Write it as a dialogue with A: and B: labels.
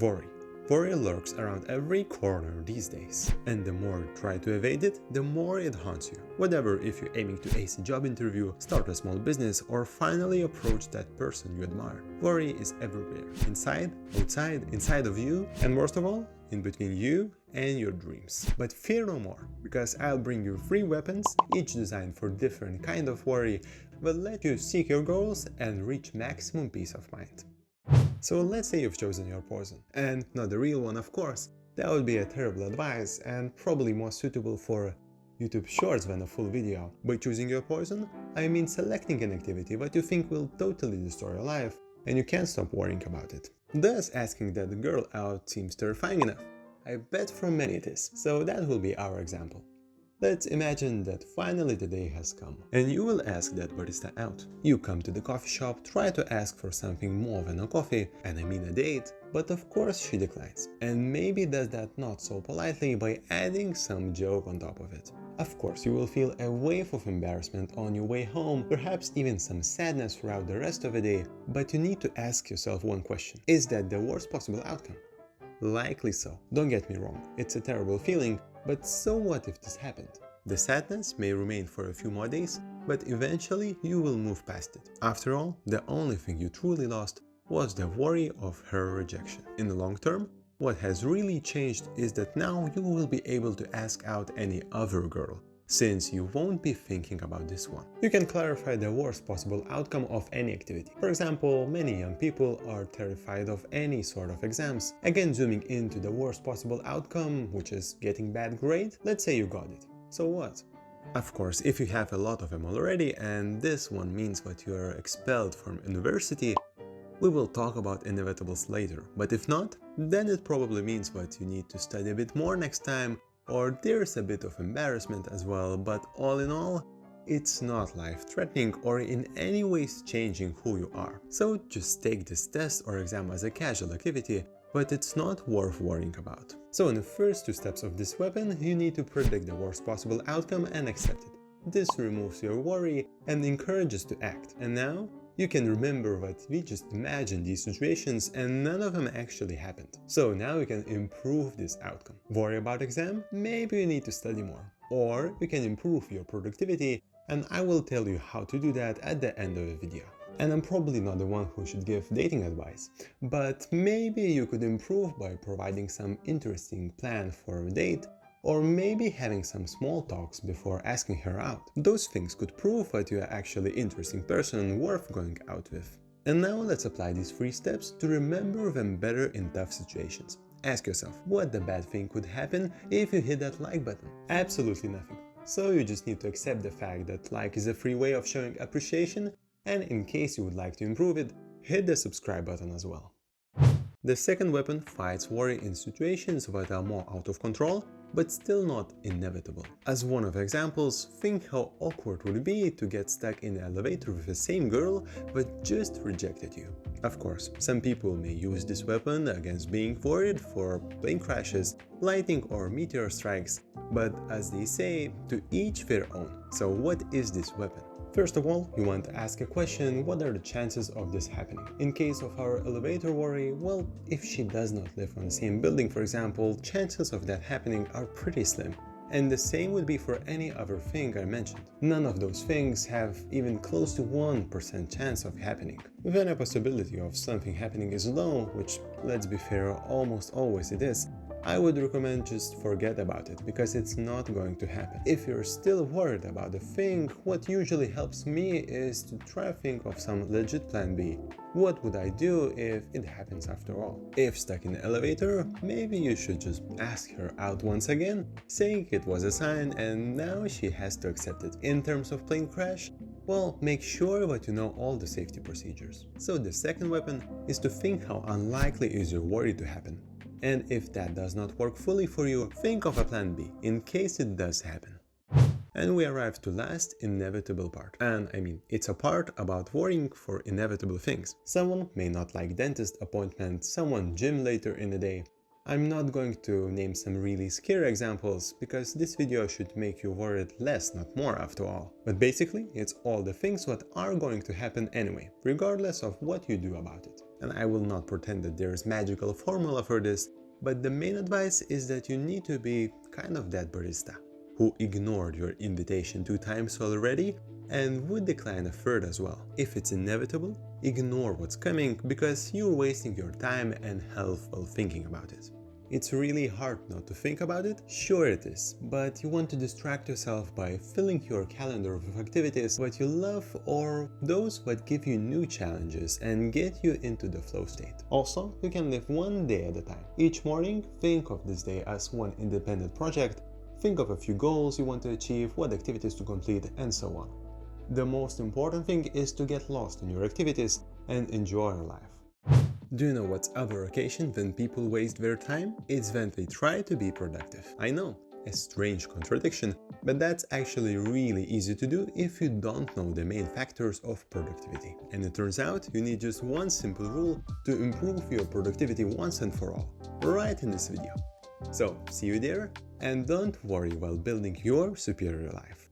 A: Worry. Worry lurks around every corner these days, and the more you try to evade it, the more it haunts you. Whatever, if you're aiming to ace a job interview, start a small business, or finally approach that person you admire, worry is everywhere. Inside, outside, inside of you, and worst of all, in between you and your dreams. But fear no more, because I'll bring you 3 weapons, each designed for different kind of worry, will let you seek your goals and reach maximum peace of mind. So let's say you've chosen your poison, and not the real one, of course. That would be a terrible advice and probably more suitable for YouTube Shorts than a full video. By choosing your poison, I mean selecting an activity that you think will totally destroy your life, and you can't stop worrying about it. Thus, asking that girl out seems terrifying enough. I bet for many it is, so that will be our example. Let's imagine that finally the day has come, and you will ask that barista out. You come to the coffee shop, try to ask for something more than a coffee, and I mean a date, but of course she declines. And maybe does that not so politely by adding some joke on top of it. Of course, you will feel a wave of embarrassment on your way home, perhaps even some sadness throughout the rest of the day, but you need to ask yourself one question. Is that the worst possible outcome? Likely so. Don't get me wrong, it's a terrible feeling, but so what if this happened? The sadness may remain for a few more days, but eventually you will move past it. After all, the only thing you truly lost was the worry of her rejection. In the long term, what has really changed is that now you will be able to ask out any other girl, since you won't be thinking about this one. You can clarify the worst possible outcome of any activity. For example, many young people are terrified of any sort of exams. Again, zooming into the worst possible outcome, which is getting bad grade, let's say you got it. So what? Of course, if you have a lot of them already and this one means that you are expelled from university, we will talk about inevitables later. But if not, then it probably means that you need to study a bit more next time, or there's a bit of embarrassment as well, but all in all, it's not life-threatening or in any ways changing who you are. So just take this test or exam as a casual activity, but it's not worth worrying about. So in the first 2 steps of this weapon, you need to predict the worst possible outcome and accept it. This removes your worry and encourages to act. And now, you can remember that we just imagined these situations and none of them actually happened. So now you can improve this outcome. Worry about exam? Maybe you need to study more. Or you can improve your productivity, and I will tell you how to do that at the end of the video. And I'm probably not the one who should give dating advice, but maybe you could improve by providing some interesting plan for a date, or maybe having some small talks before asking her out. Those things could prove that you are actually an interesting person worth going out with. And now let's apply these 3 steps to remember them better in tough situations. Ask yourself, what the bad thing could happen if you hit that like button? Absolutely nothing. So you just need to accept the fact that like is a free way of showing appreciation, and in case you would like to improve it, hit the subscribe button as well. The second weapon fights worry in situations that are more out of control, but still not inevitable. As one of the examples, think how awkward would it be to get stuck in an elevator with the same girl that just rejected you. Of course, some people may use this weapon against being worried for plane crashes, lightning or meteor strikes, but as they say, to each their own. So what is this weapon? First of all, you want to ask a question: what are the chances of this happening? In case of our elevator worry, well, if she does not live on the same building, for example, chances of that happening are pretty slim. And the same would be for any other thing I mentioned. None of those things have even close to 1% chance of happening. Then a possibility of something happening is low, which, let's be fair, almost always it is. I would recommend just forget about it, because it's not going to happen. If you're still worried about the thing, what usually helps me is to try to think of some legit plan B. What would I do if it happens after all? If stuck in the elevator, maybe you should just ask her out once again, saying it was a sign and now she has to accept it. In terms of plane crash, well, make sure that you know all the safety procedures. So the second weapon is to think how unlikely is your worry to happen. And if that does not work fully for you, think of a plan B, in case it does happen. And we arrive to last inevitable part. And I mean, it's a part about worrying for inevitable things. Someone may not like dentist appointment, someone gym later in the day. I'm not going to name some really scary examples because this video should make you worried less, not more after all. But basically, it's all the things what are going to happen anyway, regardless of what you do about it. And I will not pretend that there's magical formula for this, but the main advice is that you need to be kind of that barista who ignored your invitation 2 times already and would decline a third as well. If it's inevitable, ignore what's coming because you're wasting your time and health while thinking about it. It's really hard not to think about it, sure it is, but you want to distract yourself by filling your calendar with activities what you love or those what give you new challenges and get you into the flow state. Also, you can live one day at a time. Each morning, think of this day as one independent project, think of a few goals you want to achieve, what activities to complete, and so on. The most important thing is to get lost in your activities and enjoy your life. Do you know what's other occasion when people waste their time? It's when they try to be productive. I know, a strange contradiction, but that's actually really easy to do if you don't know the main factors of productivity. And it turns out you need just one simple rule to improve your productivity once and for all, right in this video. So, see you there, and don't worry while building your superior life.